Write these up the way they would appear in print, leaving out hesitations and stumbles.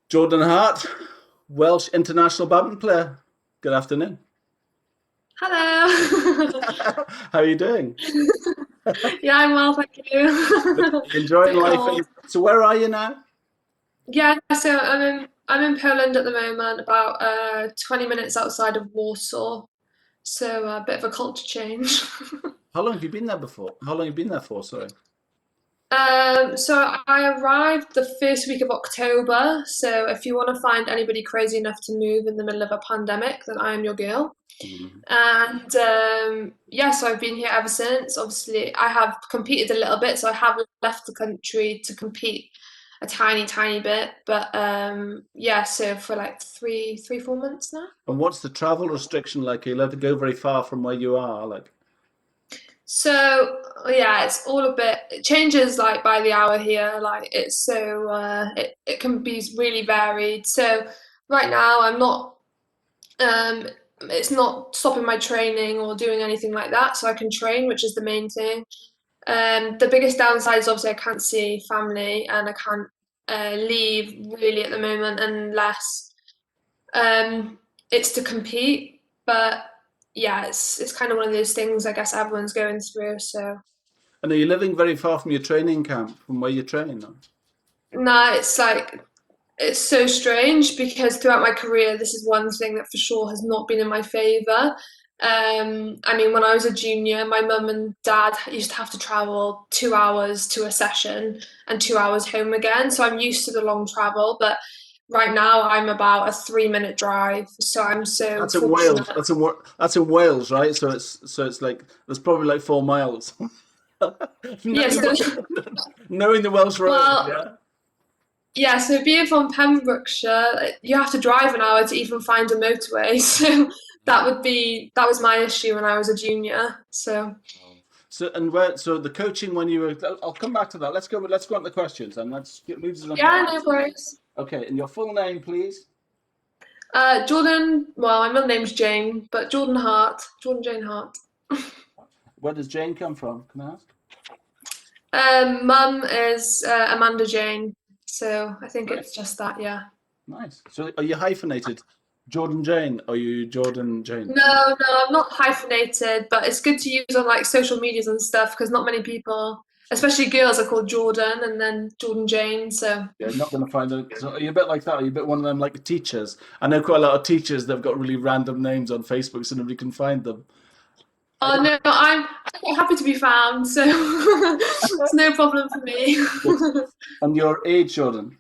Jordan Hart, Welsh international badminton player. Good afternoon. Hello. How are you doing? Yeah, I'm well, thank Good. you. Enjoying Bit life. cold. So where are you now? Yeah, so I'm in Poland at the moment, about 20 minutes outside of Warsaw. So a bit of a culture change. How long have you been there before? How long have you been there for? Sorry. So I arrived the first week of October. So if you want to find anybody crazy enough to move in the middle of a pandemic, then I am your girl. Mhm. And yeah, so I've been here ever since. Obviously, I have competed a little bit, so I have left the country to compete a tiny, tiny bit. But yeah, so for like 4 months now. And what's the travel restriction like? Are you allowed to go very far from where you are? Like, So yeah, it's all a bit. It changes like by the hour here. Like it's so it can be really varied. So right now, I'm not. Um, it's not stopping my training or doing anything like that, so I can train, which is the main thing. The biggest downside is obviously I can't see family and I can't leave really at the moment unless um, it's to compete. But yeah, it's kind of one of those things I guess everyone's going through. So and are you living very far from your training camp, from where you train? Now? nah, it's like it's so strange because throughout my career, this is one thing that for sure has not been in my favour. I mean, when I was a junior, my mum and dad used to have to travel 2 hours to a session and 2 hours home again. So I'm used to the long travel, but right now I'm about a 3 minute drive. So I'm so That's in Wales. fortunate. That's in Wales, right? So it's like there's probably like 4 miles. Yeah, knowing, so, knowing the Welsh road, well, yeah. yeah, so being from Pembrokeshire, you have to drive an hour to even find a motorway. So that was my issue when I was a junior. So So and where so the coaching when you were I'll come back to that. Let's go on to the questions and let's get moves us on to yeah, that. no worries. Okay, and your full name, please. Jordan, well, my middle name's Jane, but Jordan Hart, Jordan Jane Hart. Where does Jane come from? Can I ask? Mum is Amanda Jane, so I think Great. it's just that, yeah. Nice. So are you hyphenated? Jordan Jane? Or are you Jordan Jane? No, I'm not hyphenated, but it's good to use on like social medias and stuff because not many people, especially girls, are called Jordan and then Jordan Jane. So Yeah, not going to find it. So are you a bit like that? Are you a bit one of them like teachers? I know quite a lot of teachers that've got really random names on Facebook so nobody can find them. oh no, I'm quite happy to be found, so it's no problem for me. Good. And your age, Jordan?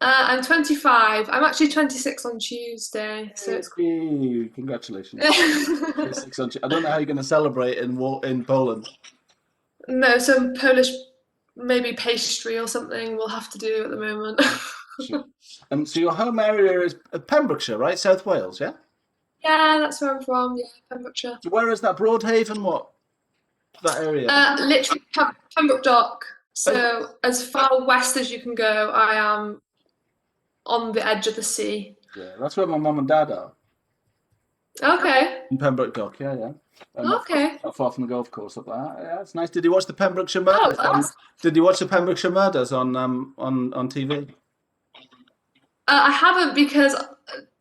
I'm 25. I'm actually 26 on Tuesday, so it's Hey, congratulations. 600. I don't know how you're going to celebrate in Poland. no, some Polish maybe pastry or something we'll have to do at the moment. Sure. So your home area is Pembrokeshire, right? South Wales, yeah? Yeah, that's where I'm from. Yeah, Pembrokeshire. So where is that? Broadhaven, what? That area? Literally Pembroke Dock. Oh, So as far west as you can go, I am on the edge of the sea. yeah, that's where my mum and dad are. Okay. In Pembroke Dock, yeah, yeah. Okay. Not far from the golf course up there. Yeah, it's nice. Did you watch the Pembrokeshire Oh, Murders on? Did you watch the Pembrokeshire Murders on TV? I haven't because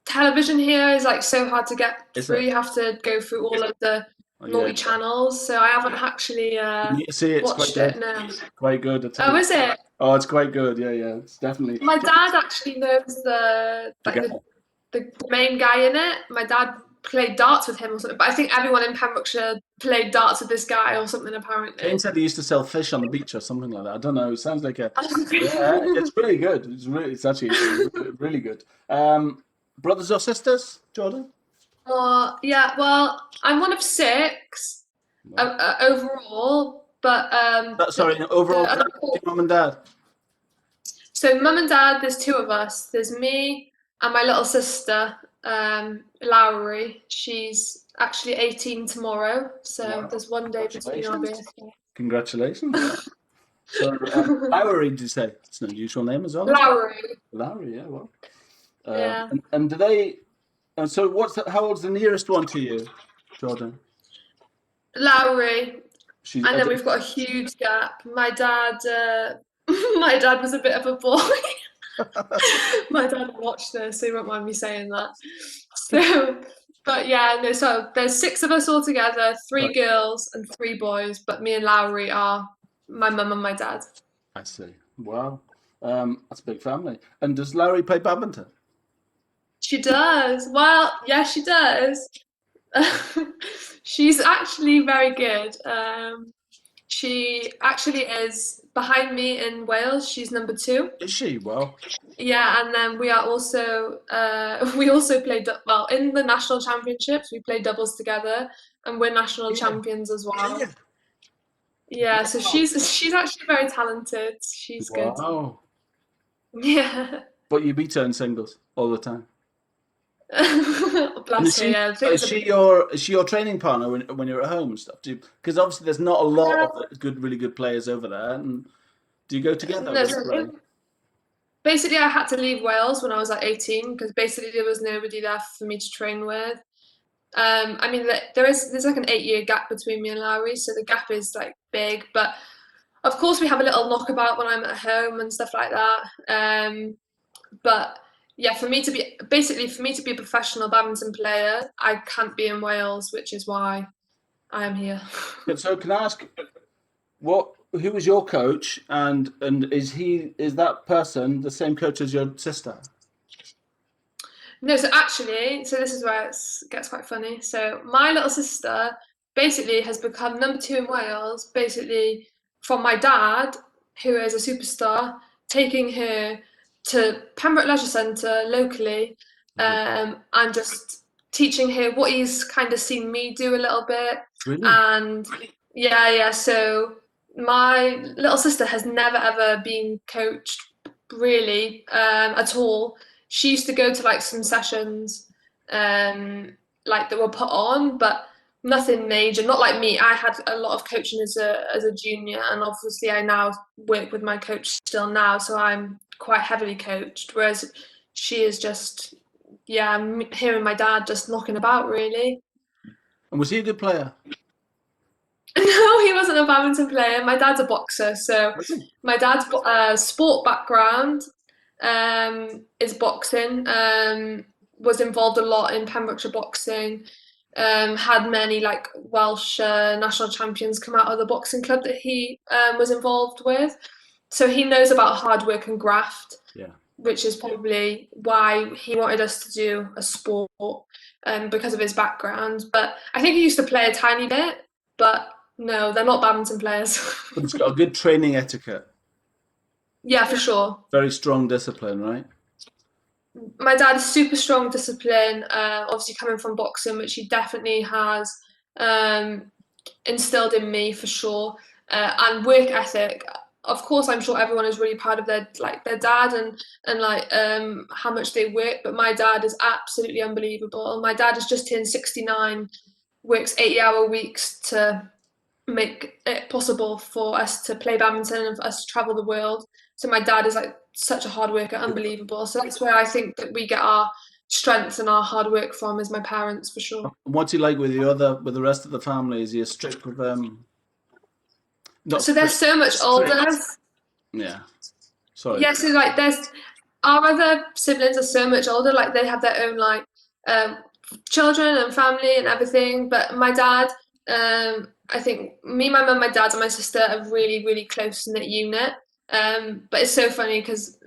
television here is like so hard to get Is through. it? You have to go through all of the Oh, yeah, naughty channels, so I haven't actually you need to see it. It's quite watched it. good. No. Quite good, I tell Oh, you. is it? Oh, it's quite good. Yeah, yeah. It's definitely My dad actually knows the the like guy. the main guy in it. My dad played darts with him or something, but I think everyone in Pembrokeshire played darts with this guy or something Jane apparently. said he used to sell fish on the beach or something like that. I don't know. It sounds like a yeah. It's really good. It's actually really good. Brothers or sisters, Jordan? Yeah, well, I'm one of six Right. overall, but Sorry, overall, the is other that four. your mum and dad? So mum and dad, there's two of us. There's me and my little sister, Lowry. She's actually 18 tomorrow, so Wow. there's one day between our Congratulations. birthdays. Congratulations. Yeah. So, Lowry, did you say? It's an unusual name as well, isn't it? Lowry, Lowry, yeah, well. yeah. And do they, and so how old's the nearest one to you, Jordan? Lowry, She's, and then we've got a huge gap. My dad, my dad was a bit of a boy. My dad will watch this, so he won't mind me saying that. So, but yeah, no, so there's 6 of us all together, 3 Right. girls and 3 boys, but me and Lowry are my mum and my dad. I see. Wow. That's a big family. And does Larry play badminton? She does. Well, yeah, she does. She's actually very good. She actually is behind me in Wales. She's number 2. Is she? Well, Yeah, and then we are also we also play well in the national championships. We play doubles together, and we're national yeah. champions as well. Yeah. Yeah, so Wow. she's actually very talented. She's good. Wow. Yeah. But you beat her in singles all the time. And Bless her. Yeah, is she your training partner when you're at home and stuff? Because obviously there's not a lot uh, of good, really good players over there. And do you go together no, when you so play? basically I had to leave Wales when I was like 18 because basically there was nobody there for me to train with. I mean, there's like an 8-year gap between me and Lowry, so the gap is like big. But of course, we have a little knockabout when I'm at home and stuff like that. But yeah, for me to be a professional badminton player, I can't be in Wales, which is why I am here. So can I ask who was your coach and is that person the same coach as your sister? No, so actually, so this is where it gets quite funny. So my little sister basically has become number 2 in Wales, basically from my dad, who is a superstar, taking her to Pembroke Leisure Centre locally, and just teaching her what he's kind of seen me do a little bit. Really? And yeah, yeah. So my little sister has never ever been coached really at all. She used to go to like some sessions like that were put on, but nothing major. Not like me. I had a lot of coaching as a junior, and obviously I now work with my coach still now, so I'm quite heavily coached. Whereas she is just yeah, I'm hearing my dad just knocking about really. And was he a good player? No, he wasn't a badminton player. My dad's a boxer, so Was he? my dad's sport background is boxing. Was involved a lot in Pembrokeshire boxing. Had many like Welsh national champions come out of the boxing club that he was involved with. So he knows about hard work and graft, Yeah. which is probably why he wanted us to do a sport because of his background. But I think he used to play a tiny bit, but no, they're not badminton players. But he's got a good training etiquette. Yeah, for sure. Very strong discipline, right? My dad is super strong discipline, obviously coming from boxing, which he definitely has um, instilled in me for sure, and work ethic. Of course, I'm sure everyone is really proud of their dad and like how much they work, but my dad is absolutely unbelievable. My dad has just turned 69, works 80-hour weeks to make it possible for us to play badminton and for us to travel the world. So my dad is like such a hard worker, unbelievable. So that's where I think that we get our strength and our hard work from is my parents for sure. What's he like with with the rest of the family? Is he a strict with them? Not So they're strict. so much older. Yeah. Sorry. Yeah, so like there's our other siblings are so much older, like they have their own like um children and family and everything. But my dad, I think me, my mum, my dad, and my sister are really, really close knit unit. But it's so funny because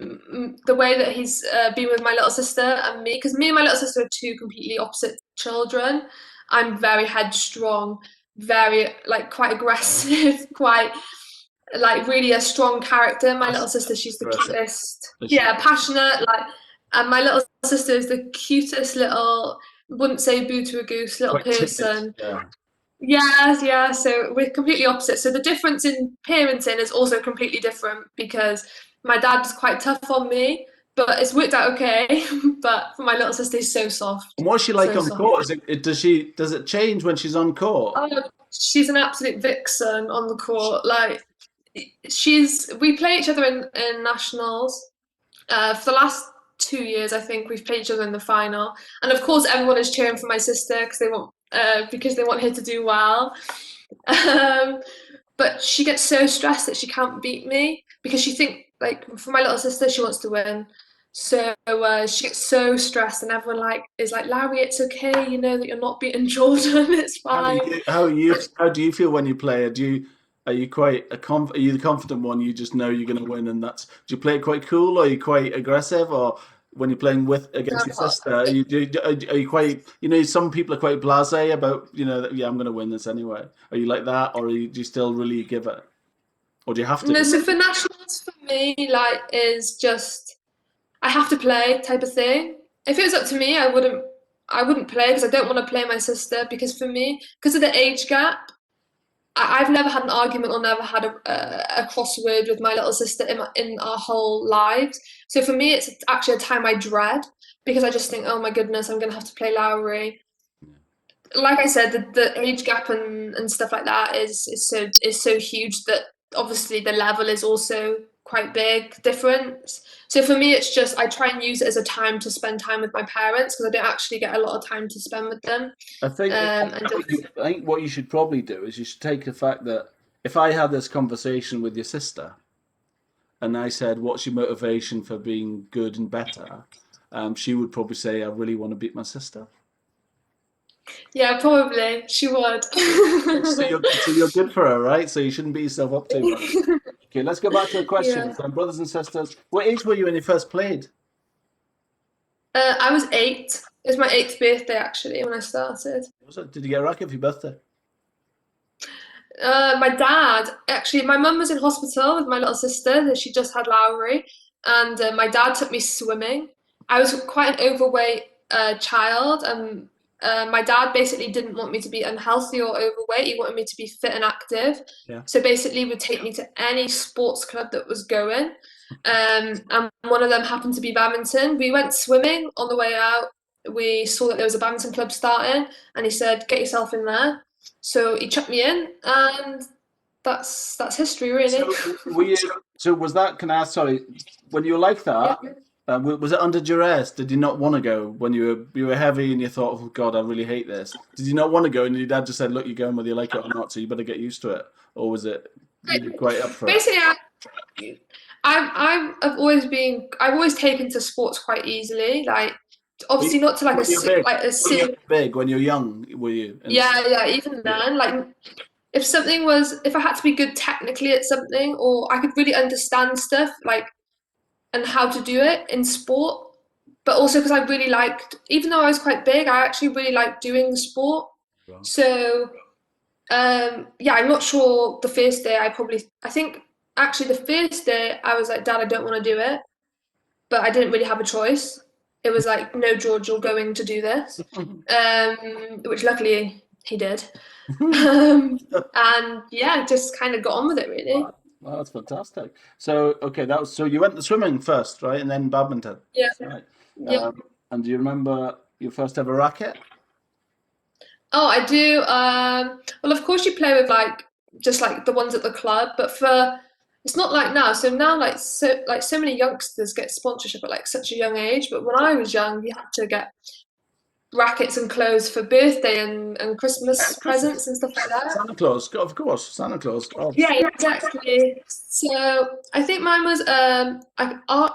the way that he's been with my little sister and me, because me and my little sister are 2 completely opposite children. I'm very headstrong, very like quite aggressive, quite like really a strong character. My little sister, she's the Aggressive. cutest. Is she? Yeah, passionate. Like, and my little sister is the cutest little. Wouldn't say boo to a goose little Quite timid. person. Yeah. Yes, yeah. So we're completely opposite. So the difference in parenting is also completely different because my dad was quite tough on me, but it's worked out okay. But for my little sister, he's so soft, And what's she like so on soft. court? Does it change when she's on court? Oh, she's an absolute vixen on the court. Like we play each other in nationals. For the last 2 years, I think we've played each other in the final, and of course, everyone is cheering for my sister because they want her to do well. Um, but she gets so stressed that she can't beat me because like for my little sister, she wants to win. So she gets so stressed, and everyone like is like, Larry, it's okay. You know that you're not beating Jordan. It's fine. How do you feel when you play? Are you quite are you the confident one? You just know you're going to win, and that's. Do you play it quite cool, or are you quite aggressive, or when you're playing with against your sister, are you quite? You know, some people are quite blasé about, yeah, I'm going to win this anyway. Are you like that, or do you still really give it, or do you have to? No, so for nationals, for me, like is just I have to play type of thing. If it was up to me, I wouldn't play because I don't want to play my sister. Because for me, because of the age gap, I've never had an argument or never had a crossword with my little sister in our whole lives. So for me, it's actually a time I dread because I just think, oh my goodness, I'm gonna have to play Lowry. Like I said, the age gap and stuff like that is so huge that obviously the level is also quite big difference. So for me, it's just I try and use it as a time to spend time with my parents because I don't actually get a lot of time to spend with them. I think And just I think what you should probably do is you should take the fact that if I had this conversation with your sister and I said, "What's your motivation for being good and better?" She would probably say, "I really want to beat my sister." yeah, probably she would. So you're good for her, right? So you shouldn't beat yourself up too much. Okay, let's go back to the Yeah. questions. Brothers and sisters, what age were you when you first played? I was 8. It was my 8th birthday actually when I started. Was it? Did you get a racket for your birthday? My dad, actually, my mum was in hospital with my little sister. She just had Lowry, and my dad took me swimming. I was quite an overweight child, and my dad basically didn't want me to be unhealthy or overweight. He wanted me to be fit and active. Yeah. So basically, he would take me to any sports club that was going. And one of them happened to be badminton. We went swimming on the way out. We saw that there was a badminton club starting, and he said, "Get yourself in there." So he chucked me in, and that's history, really. So were you? So was that? Can I ask? Sorry, when you were like Yeah. that, was it under duress? Did you not want to go when you were heavy and you thought, "Oh God, I really hate this"? Did you not want to go, and your dad just said, "Look, you're going whether you like it or not, so you better get used to it," or was it you were quite up for it? Basically, I've always taken to sports quite easily. Like When obviously not to like when you're big, like a when you're serious. big, when you're young, were you? Yeah. Even Yeah. then, like if I had to be good technically at something, or I could really understand stuff like and how to do it in sport, but also because I really liked, even though I was quite big, I actually really liked doing the sport. Right. So yeah, I'm not sure the first day I think actually the first day I was like, Dad, I don't want to do it, but I didn't really have a choice. It was like, no, George, you're going to do this, which luckily he did. And yeah, just kind of got on with it really. Wow, wow, that's fantastic. So, okay, so you went to swimming first, right, and then badminton, Yeah, right? yeah. And do you remember your first ever racket? Oh, I do. Well, of course you play with like just like the ones at the club, but for it's not like now. So now like so many youngsters get sponsorship at like such a young age. But when I was young, you had to get rackets and clothes for birthday and Yeah, Christmas Christmas. presents and stuff like that. Santa Claus, of course, Santa Claus. Oh, Yeah, exactly. So I think mine was like arc.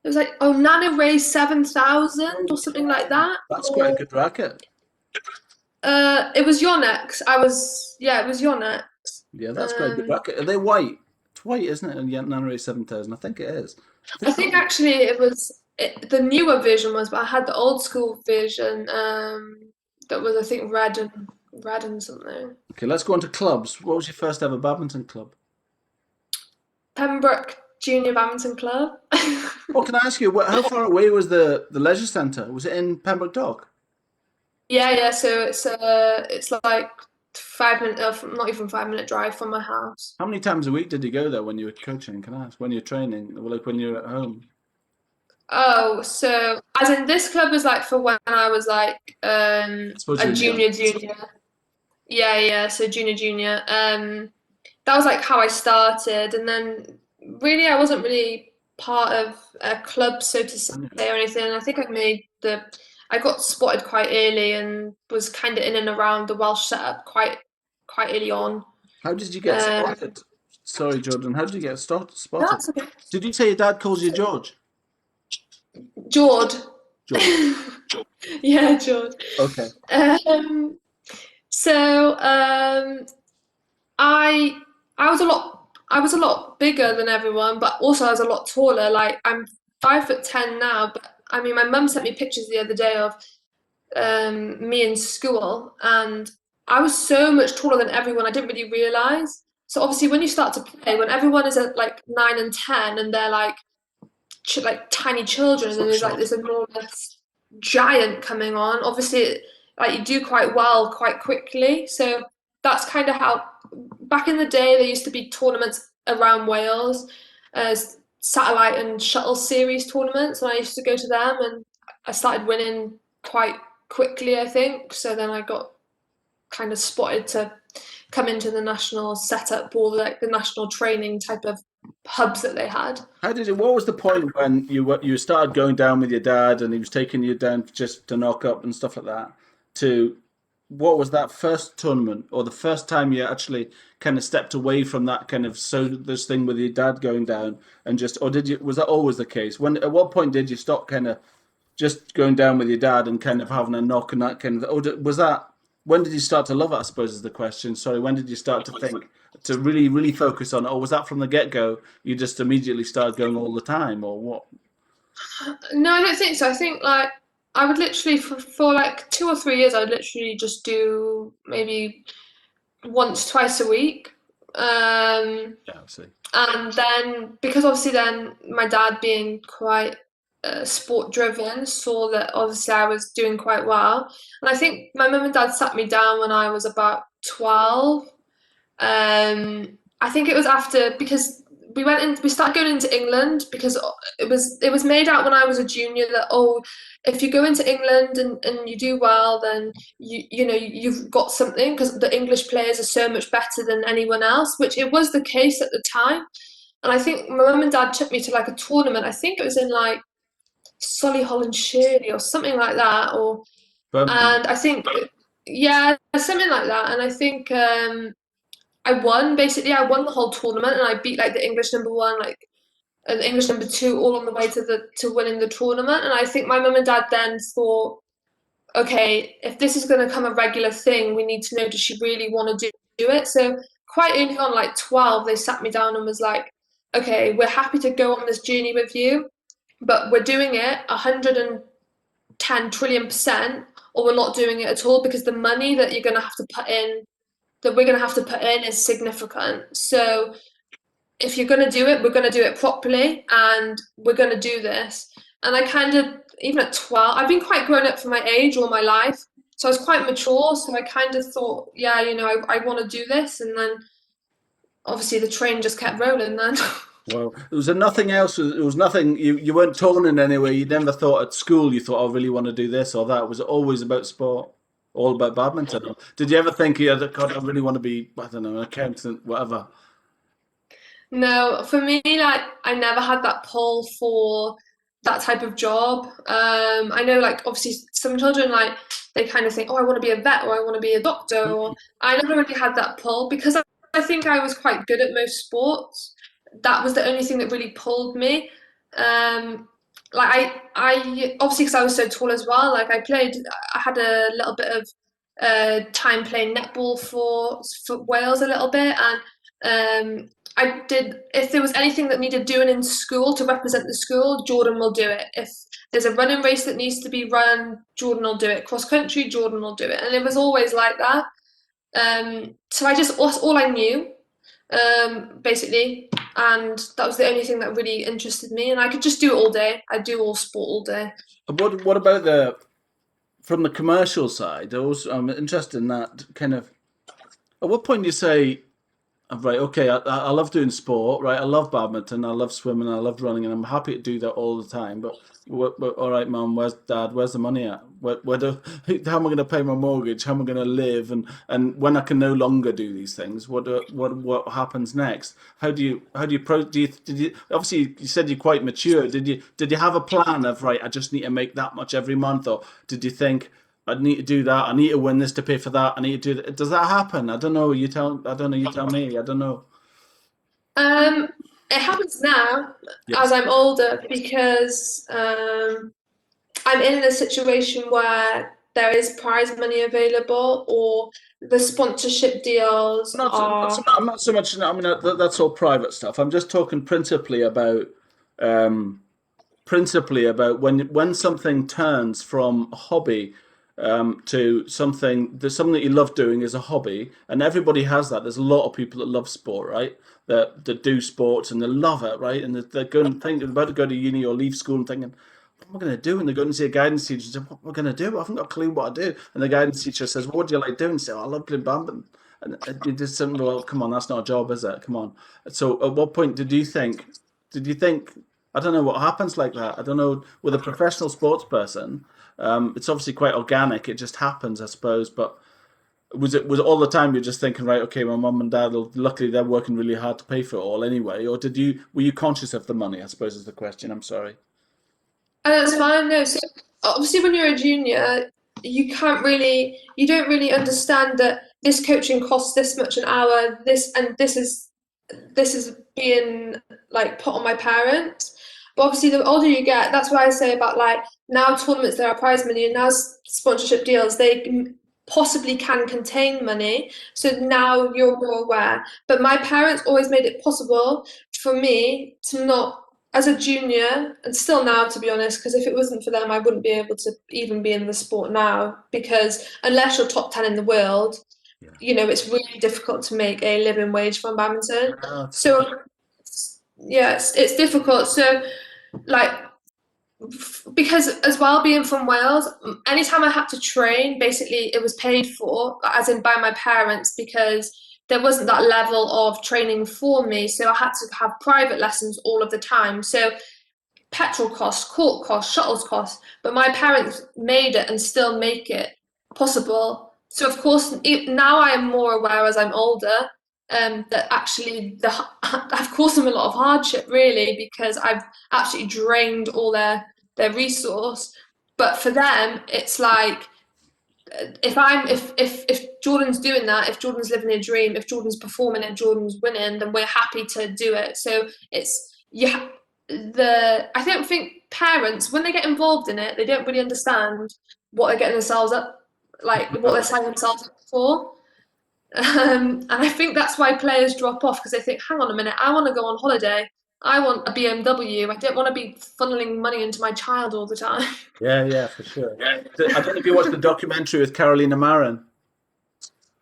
It was like Nana Ray 7000 or something like that. that's quite a Or good racket. it was Yonex. It was Yonex. Yeah, that's quite a good Um, racket. Are they white? It's white, isn't it? And yeah, Nanary 7000. I think it is. I I think think actually the newer version was, but I had the old school version that was I think red and something. Okay, let's go on to clubs. What was your first ever badminton club? Pembroke Junior Badminton Club. Oh, can I ask you, how far away was the leisure centre? Was it in Pembroke Dock? Yeah. So it's like 5 minute, not even 5 minute drive from my house. How many times a week did you go there when you were coaching? Can I ask? When you're training, or like when you're at home? Oh, so as in this club was like for when I was like I suppose a you're young. junior. Yeah. So junior. That was like how I started, and then really I wasn't really part of a club, so to say, or anything. I think I got spotted quite early and was kind of in and around the Welsh setup quite early on. How did you get Um, spotted? Sorry, Jordan. How did you get spotted? That's okay. Did you say your dad calls you George? George. George. Yeah, George. Okay. Um, so I I was a lot bigger than everyone, but also I was a lot taller. Like I'm 5'10" now, but I mean my mum sent me pictures the other day of me in school, and I was so much taller than everyone. I didn't really realize. So obviously, when you start to play, when everyone is at like 9 and 10, and they're like tiny children, and then So there's like short. this enormous giant coming on. Obviously, like you do quite well quite quickly. So that's kind of how back in the day there used to be tournaments around Wales, as satellite and shuttle series tournaments, and I used to go to them, and I started winning quite quickly, I think. So then I got kind of spotted to come into the national setup or like the national training type of hubs that they had. How did it? What was the point when you started going down with your dad and he was taking you down just to knock up and stuff like that? To what was that first tournament or the first time you actually kind of stepped away from that kind of so this thing with your dad going down and just or did you was that always the case? When at what point did you stop kind of just going down with your dad and kind of having a knock and that kind of or was that when did you start to love it? I suppose is the question. Sorry, when did you start to think to really focus on it, or was that from the get go? You just immediately started going all the time, or what? No, I don't think so. I think like I would literally for like 2 or 3 years I would literally just do maybe once, twice a week. Um, Yeah, I see. and then because obviously then my dad being quite sport driven saw that obviously I was doing quite well. And I think my mum and dad sat me down when I was about 12. I think it was after because we started going into England because it was made out when I was a junior that if you go into England and you do well then you've got something because the English players are so much better than anyone else, which it was the case at the time. And I think my mum and dad took me to like a tournament. I think it was in like Solihull and Shirley or something like that, or Birmingham. and I think yeah, something like that. And I think I won basically. I won the whole tournament, and I beat like the English number one, like and the English number two, all on the way to winning the tournament. And I think my mum and dad then thought, okay, if this is going to become a regular thing, we need to know does she really want to do it? So quite early on, like 12, they sat me down and was like, okay, we're happy to go on this journey with you, but we're doing it 110 trillion percent, or we're not doing it at all because the money that you're going to have to put in that we're going to have to put in is significant. So if you're going to do it, we're going to do it properly and we're going to do this. And I kind of, even at 12, I've been quite grown up for my age all my life. So I was quite mature. So I kind of thought, yeah, I want to do this. And then obviously the train just kept rolling then. Well, there was nothing else. It was nothing. You weren't torn in any way. You never thought at school. You thought, I really want to do this or that. Was it always about sport? All about badminton? Or did you ever think, yeah, God, I really want to be, I don't know, an accountant, whatever? No, for me, like I never had that pull for that type of job. I know, like obviously, some children like they kind of think, oh, I want to be a vet or I want to be a doctor. Or I never really had that pull because I think I was quite good at most sports. That was the only thing that really pulled me. Um, like I obviously because I was so tall as well. Like I had a little bit of time playing netball for Wales a little bit, and I did. If there was anything that needed doing in school to represent the school, Jordan will do it. If there's a running race that needs to be run, Jordan will do it. Cross country, Jordan will do it. And it was always like that. So that's all I knew, basically. And that was the only thing that really interested me. And I could just do it all day. I do all sport all day. What about the from the commercial side? I'm interested in that kind of. At what point do you say, right, okay, I love doing sport, right? I love badminton, I love swimming, I love running, and I'm happy to do that all the time. But all right, mum, where's dad? Where's the money at? How am I going to pay my mortgage? How am I going to live? And when I can no longer do these things, what happens next? Did you obviously you said you're quite mature. Did you have a plan of right? I just need to make that much every month, or did you think? I need to do that. I need to win this to pay for that. I need to do that. Does that happen? I don't know. I don't know. You tell me. I don't know. It happens now Yes. as I'm older because I'm in a situation where there is prize money available or the sponsorship deals are. I'm not so much. I mean, that's all private stuff. I'm just talking um, principally about when something turns from a hobby to something. There's something that you love doing is a hobby, and everybody has that. There's a lot of people that love sport, right? That do sports and they love it, right? And they're going thinking about to go to uni or leave school and thinking, what am I going to do? And they're going to see a guidance teacher and say, what am I going to do? I haven't got a clue what I do. And the guidance teacher says, well, what do you like doing? And say, oh, I love playing badminton. And you just something, well, come on, that's not a job, is it? Come on. So at what point did you think, I don't know what happens like that. I don't know, with a professional sports person, it's obviously quite organic. It just happens, I suppose. But was it all the time you're just thinking, right, okay, my mum and dad, luckily they're working really hard to pay for it all anyway? Or were you conscious of the money, I suppose is the question. I'm sorry. And that's fine. No, so obviously when you're a junior, you don't really understand that this coaching costs this much an hour, this is being like put on my parents. But obviously, the older you get, that's what I say about like now tournaments there are prize money and now sponsorship deals possibly can contain money. So now you're more aware. But my parents always made it possible for me to not, as a junior, and still now to be honest, because if it wasn't for them, I wouldn't be able to even be in the sport now. Because unless you're top 10 in the world, Yeah. it's really difficult to make a living wage from badminton. Oh, it's fair. So yeah, it's difficult. So like because as well being from Wales, anytime I had to train, basically it was paid for, as in by my parents, because there wasn't that level of training for me. So I had to have private lessons all of the time. So petrol costs, court costs, shuttles costs, but my parents made it and still make it possible. So of course now I am more aware as I'm older that actually I've caused them a lot of hardship really because I've absolutely drained all their resource. But for them, it's like if Jordan's doing that, if Jordan's living a dream, if Jordan's performing and Jordan's winning, then we're happy to do it. So it's I don't think parents when they get involved in it, they don't really understand what they're getting themselves up, like what they're signing themselves up for. And I think that's why players drop off because they think, hang on a minute, I want to go on holiday. I want a BMW. I don't want to be funneling money into my child all the time. Yeah, yeah, for sure. I don't know if you watched the documentary with Carolina Marin.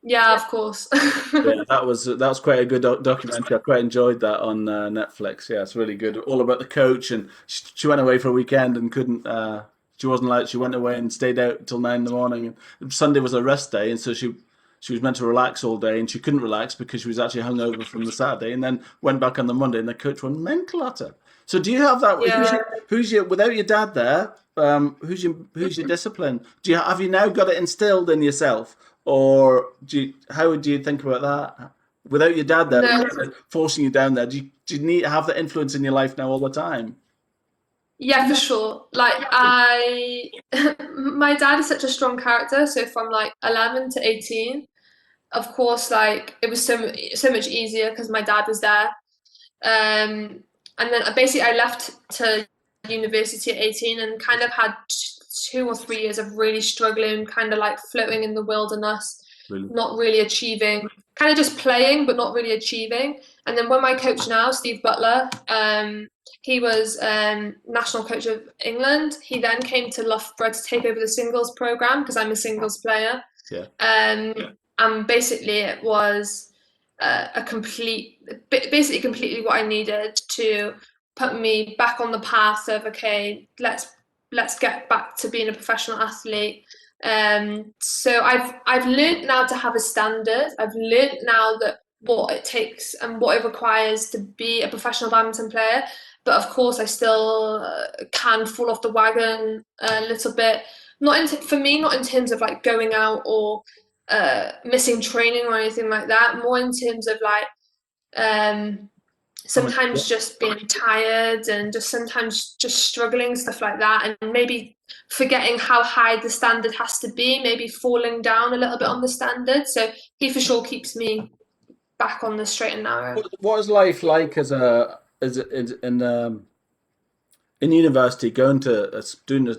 Yeah, of course. Yeah, that was quite a good documentary. I quite enjoyed that on Netflix. Yeah, it's really good. All about the coach, and she went away for a weekend and couldn't. She wasn't like she went away and stayed out till 9 in the morning. And Sunday was a rest day, and so she was meant to relax all day, and she couldn't relax because she was actually hungover from the Saturday, and then went back on the Monday, and the coach went mental at her. So do you have that? Yeah. Who's your without your dad there? Who's your discipline? Have you now got it instilled in yourself, or how do you think about that? Without your dad there, No. forcing you down there, do you need to have the influence in your life now all the time? Yeah, for sure. Like my dad is such a strong character. So from like 11 to 18, of course, like it was so much easier because my dad was there. And then basically I left to university at 18 and kind of had 2 or 3 years of really struggling, kind of like floating in the wilderness, Really? not really achieving, kind of just playing but not really achieving. And then when my coach now, Steve Butler, he was national coach of England. He then came to Loughborough to take over the singles program because I'm a singles player. Yeah. And basically it was basically completely what I needed to put me back on the path of okay, let's get back to being a professional athlete. So I've learned now to have a standard. I've learned now that what it takes and what it requires to be a professional badminton player. But of course, I still can fall off the wagon a little bit. For me, not in terms of like going out or missing training or anything like that. More in terms of like um, sometimes just being tired and just sometimes just struggling, stuff like that, and maybe forgetting how high the standard has to be, maybe falling down a little bit on the standard. So he for sure keeps me back on the straight and narrow. What is life like as in university, going to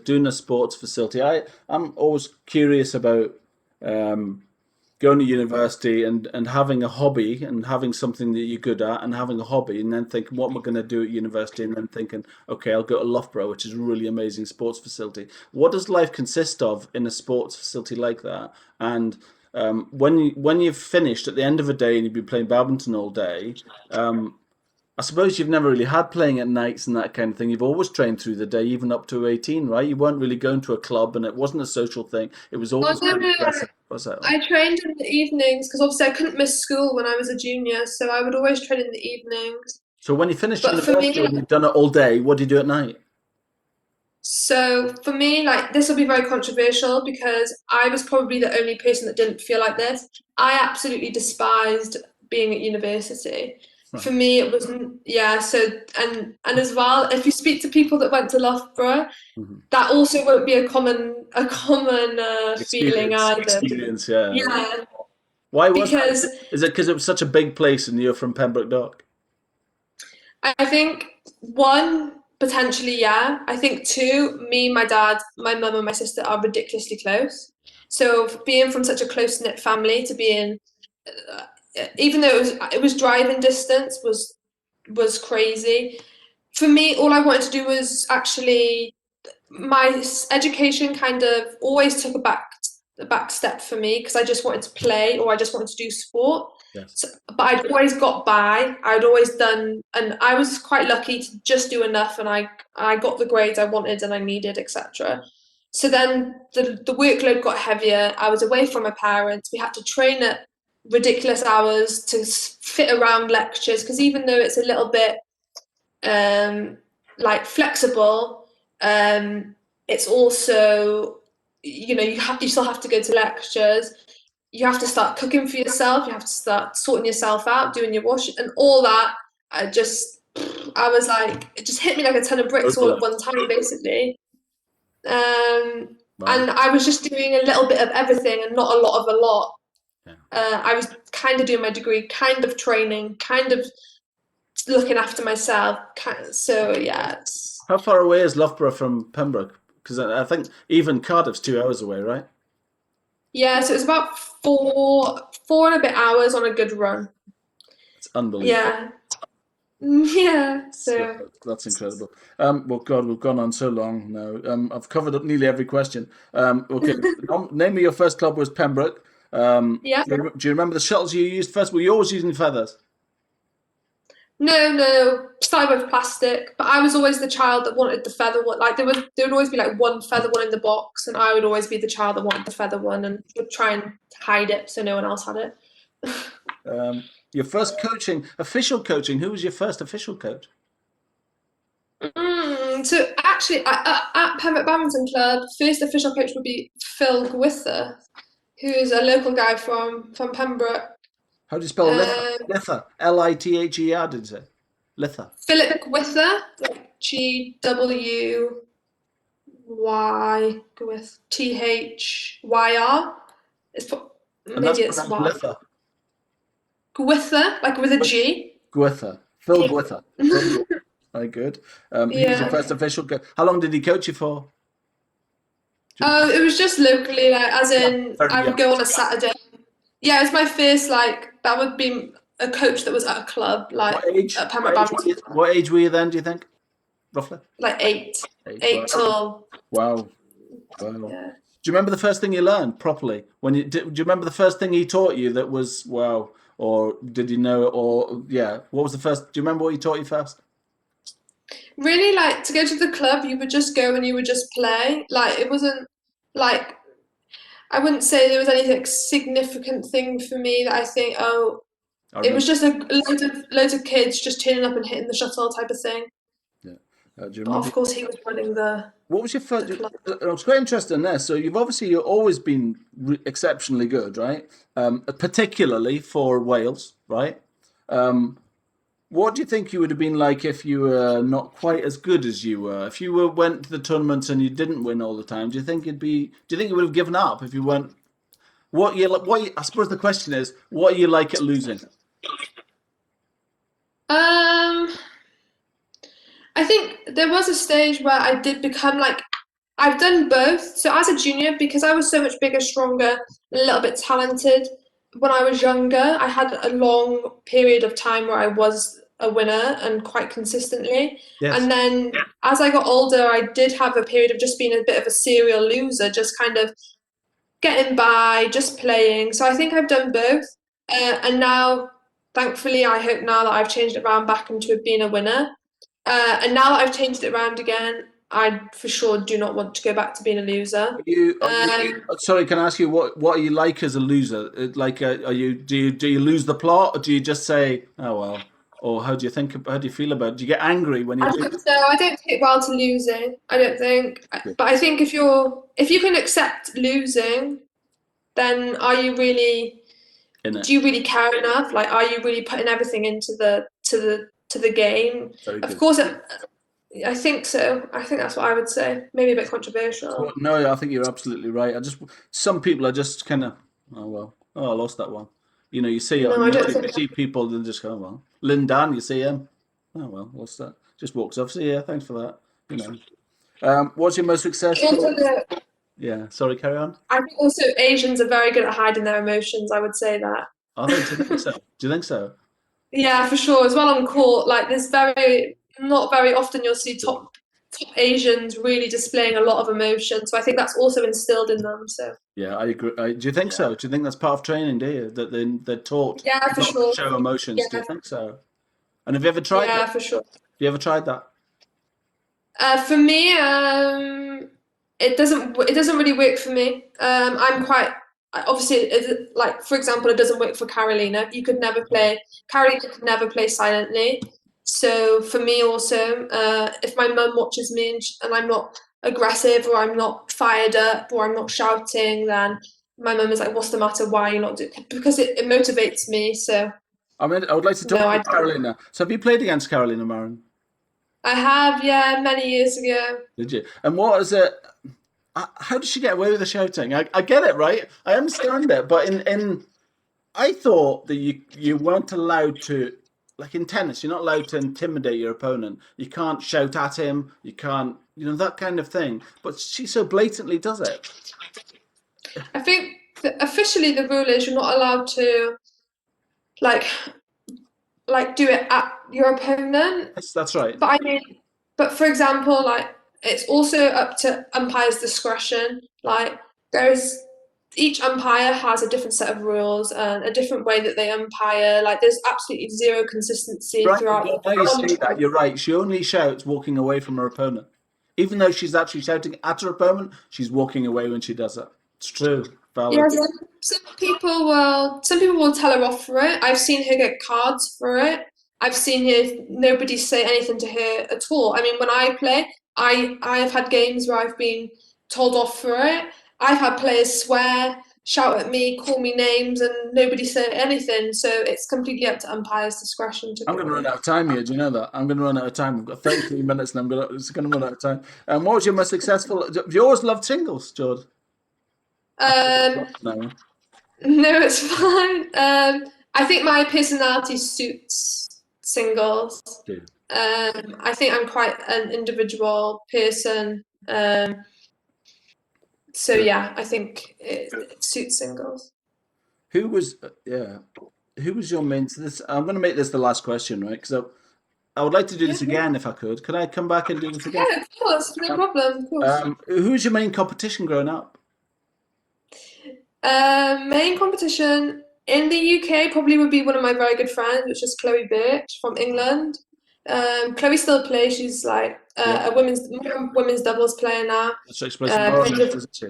doing a sports facility? I'm always curious about um, going to university and having a hobby and having something that you're good at and having a hobby and then thinking, what am I going to do at university? And then thinking, okay, I'll go to Loughborough, which is a really amazing sports facility. What does life consist of in a sports facility like that? And when you've finished at the end of a day and you've been playing badminton all day, I suppose you've never really had playing at nights and that kind of thing. You've always trained through the day, even up to 18, right? You weren't really going to a club and it wasn't a social thing. It was Oh always no, quite no, aggressive. What's that like? I trained in the evenings because obviously I couldn't miss school when I was a junior, so I would always train in the evenings. So when you finished But for university me, and you've done it all day, what do you do at night? like this will be very controversial because I was probably the only person that didn't feel like this. I absolutely despised being at university. Right. For me, it wasn't, yeah. So, and as well, if you speak to people that went to Loughborough, Mhm. that also won't be a common feeling either. Experience, yeah. Yeah, Why was that? because Is it because it was such a big place and you're from Pembroke Dock? I think one, potentially, yeah. I think two, me, my dad, my mum, and my sister are ridiculously close. So being from such a close knit family to being, uh, even though it was driving distance, was crazy. For me, all I wanted to do was actually my education kind of always took a back step for me because I just wanted to play or I just wanted to do sport. Yes. So, but I'd always got by. I'd always done, and I was quite lucky to just do enough, and I got the grades I wanted and I needed, etc. So then the workload got heavier. I was away from my parents. We had to train at ridiculous hours to fit around lectures because even though it's a little bit um, like flexible, it's also, you still have to go to lectures. You have to start cooking for yourself. You have to start sorting yourself out, doing your wash, and all that. I was like, it just hit me like a ton of bricks all Totally. at one time, basically. Um, Wow. and I was just doing a little bit of everything and not a lot of a lot. Yeah. I was kind of doing my degree, kind of training, kind of looking after myself. So yeah, How far away is Loughborough from Pembroke? Because I think even Cardiff's 2 hours away, right? yeah. So it's about four and a bit hours on a good run. It's unbelievable. Yeah, yeah. So So that's incredible. Well, God, we've gone on so long now. I've covered up nearly every question. Okay, name me your first club was Pembroke. yeah. Do you remember the shuttles you used first? Were you always using feathers? No, no. Started with plastic, but I was always the child that wanted the feather one. Like there would always be like one feather one in the box, and I would always be the child that wanted the feather one and would try and hide it so no one else had it. Your first coaching, official coaching. Who was your first official coach? So actually, at Pembroke Badminton Club, first official coach would be Phil Gwither, who's a local guy from Pembroke. How do you spell Lither? Um, Lither. Lither, did you say? Lither. Philip Gwither, like Gwythyr. It's And that's maybe it's pronounced Y. Lither. Gwither, like with a G. Gwither. Phil Yeah. Gwither. Phil Gwither. Very good. He was your Yeah. first official coach. How long did he coach you for? Oh, it was just locally, like as in Very I young. would go on a Saturday. Yeah, it was my first like that would be a coach that was at a club, like What age? at Pembroke Badminton, What age were you then, do you think? Roughly? like eight, 8. eight till Wow. Wow. yeah. Do you remember the first thing you learned properly? Do you remember the first thing he taught you that was wow? Or did you know? Or yeah, what was the first? Do you remember what he taught you first? Really, like to go to the club, you would just go and you would just play. Like it wasn't like I wouldn't say there was anything significant thing for me that I think, oh, I it was remember. just a loads of kids just turning up and hitting the shuttle type of thing. Yeah. Do you But remember of course, he was running what was your the first? club. I was quite interested in this. So you've always been exceptionally good, right? Particularly for Wales, right? Um, What do you think you would have been like if you were not quite as good as you were? If you went to the tournaments and you didn't win all the time, do you think it'd be? Do you think you would have given up if you weren't? I suppose the question is, what are you like at losing? Um, I think there was a stage where I did become like I've done both. So as a junior, because I was so much bigger, stronger, a little bit talented, when I was younger, I had a long period of time where I was a winner and quite consistently. Yes. And then as I got older, I did have a period of just being a bit of a serial loser, just kind of getting by, just playing. So I think I've done both. And now, thankfully, I hope now that I've changed it around back into being a winner. And now that I've changed it around again, I for sure do not want to go back to being a loser. Sorry, can I ask you what are you like as a loser? Like, are you do you lose the plot, or do you just say, oh well, or how do you feel about it? Do you get angry when you I lose? don't know. I don't take well to losing. I don't think. But I think if you can accept losing, then are you really? In it? Do you really care enough? Like, are you really putting everything into the game? Very Of good. course, I think so. I think that's what I would say. Maybe a bit So, controversial. no, I think you're absolutely right. Some people are just kind of, oh well, oh I lost that one. You see it on No, I don't YouTube. think. You see people that just go, oh, well. Lynn Dan, you see him. Oh well, what's that? Just walks off. So yeah, thanks for that. You know. What's your most successful? Also, Yeah, sorry, carry on. I think also Asians are very good at hiding their emotions. I would say that. Are they? Do you think so? Do you think so? Yeah, for sure. As well on court, like there's very not very often you'll see Sure. top Asians really displaying a lot of emotion. So I think that's also instilled in them. So Yeah, I agree. Do you think so? Do you think that's part of training? Do you that they're taught yeah, for not to sure. show emotions? Do you Yeah, think so? And have you ever tried it? yeah, Have for sure. you ever tried that? For me, it doesn't really work for me. I'm quite obviously like for example, it doesn't work for Carolina. You could never No. play. Carolina could never play silently. So for me also, if my mum watches me and I'm not aggressive or I'm not fired up or I'm not shouting, then my mum is like, "What's the matter? Why are you not doing?" Because it motivates me. So I mean, I would like to talk no, I about don't. Carolina. So have you played against Carolina, Marin? I have, yeah, many years ago. Did you? And what is it? How did she get away with the shouting? I get it, right? I understand it, but in I thought that you weren't allowed to, like in tennis, you're not allowed to intimidate your opponent. You can't shout at him. You can't, that kind of thing. But she so blatantly does it. I think officially the rule is you're not allowed to like do it at your opponent. That's right. But I mean, but for example, like it's also up to umpire's discretion. Like there's each umpire has a different set of rules and a different way that they umpire. Like there's absolutely zero consistency Right. throughout. Now you say that, you're right. She only shouts walking away from her opponent. Even though she's actually shouting at her opponent, she's walking away when she does it. It's true. Valid. Yes, some people will tell her off for it. I've seen her get cards for it. I've seen her nobody say anything to her at all. I mean, when I play, I have had games where I've been told off for it. I've had players swear, shout at me, call me names, and nobody say anything. So it's completely up to umpire's discretion, to I'm be going to run out honest. of time here. Do you know that? I'm going to run out of time. We've got 33 minutes and it's going to run out of time. And what was your most successful? Have you always loved singles, George? Um, No. no, it's fine. I think my personality suits singles. Yeah. I think I'm quite an individual person. So Good. yeah, I think it suits singles. Who was, yeah, who was your main? So this, I'm going to make this the last question, right? Because I would like to do Yeah, this again if I could. Could I come back and do this again? yeah, of course, no Um, problem, of course. who was your main competition growing up? Main competition in the UK probably would be one of my very good friends, which is Chloe Birch from England. Chloe still plays. She's like Yeah, a women's doubles player now. that's explosive Plays Lawrence, with isn't she?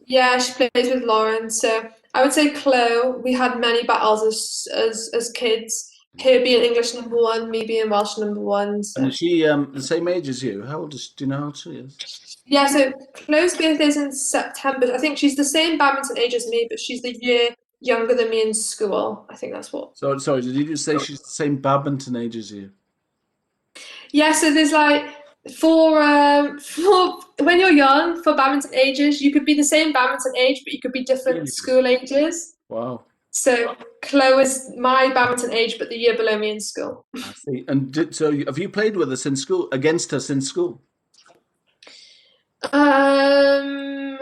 Yeah, she plays with Lauren. So I would say Chloe. We had many battles as kids. Her being English number one, me being Welsh number one. And So is she the same age as you? How old is? Do you know how old she is? yeah, so Chloe's birthday's in September. I think she's the same badminton age as me, but she's the year younger than me in school. I think that's what. So sorry, did you just say she's the same badminton age as you? Yeah, so there's like for when you're young for badminton ages, you could be the same badminton age, but you could be different Really? school ages. Wow. So Chloe is my badminton age, but the year below me in school. I see. And so have you played with us in school, against us in school? No,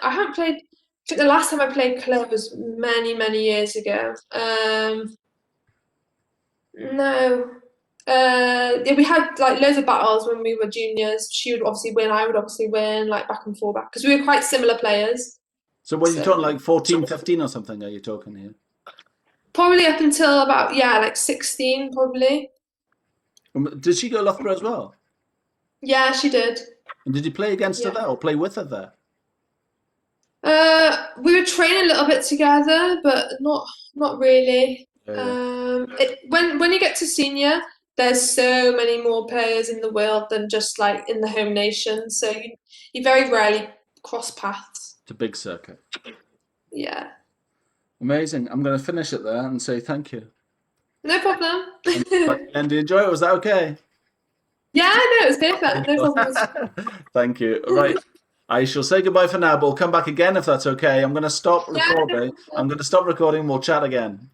I haven't played. I think the last time I played Chloe was many, many years ago. No. Yeah, we had like loads of battles when we were juniors. She would obviously win, I would obviously win, like back and forth back, because we were quite similar players. So when you're So talking like 14, 15 or something, are you talking here? probably up until about, yeah, like 16 probably. Did she go Loughborough as well? Yeah, she did. And did you play against her Yeah. there or play with her there? We would train a little bit together, but not really. Yeah. When you get to senior, there's so many more players in the world than just like in the home nation. So you very rarely cross paths. It's a big circuit. Yeah. Amazing. I'm going to finish it there and say thank you. No problem. And do you enjoy it? Was that okay? Yeah, no, it was perfect. No problem. Thank you. Right. I shall say goodbye for now, but we'll come back again if that's okay. I'm going to stop Yeah, no recording. I'm problem. going to stop recording. We'll chat again.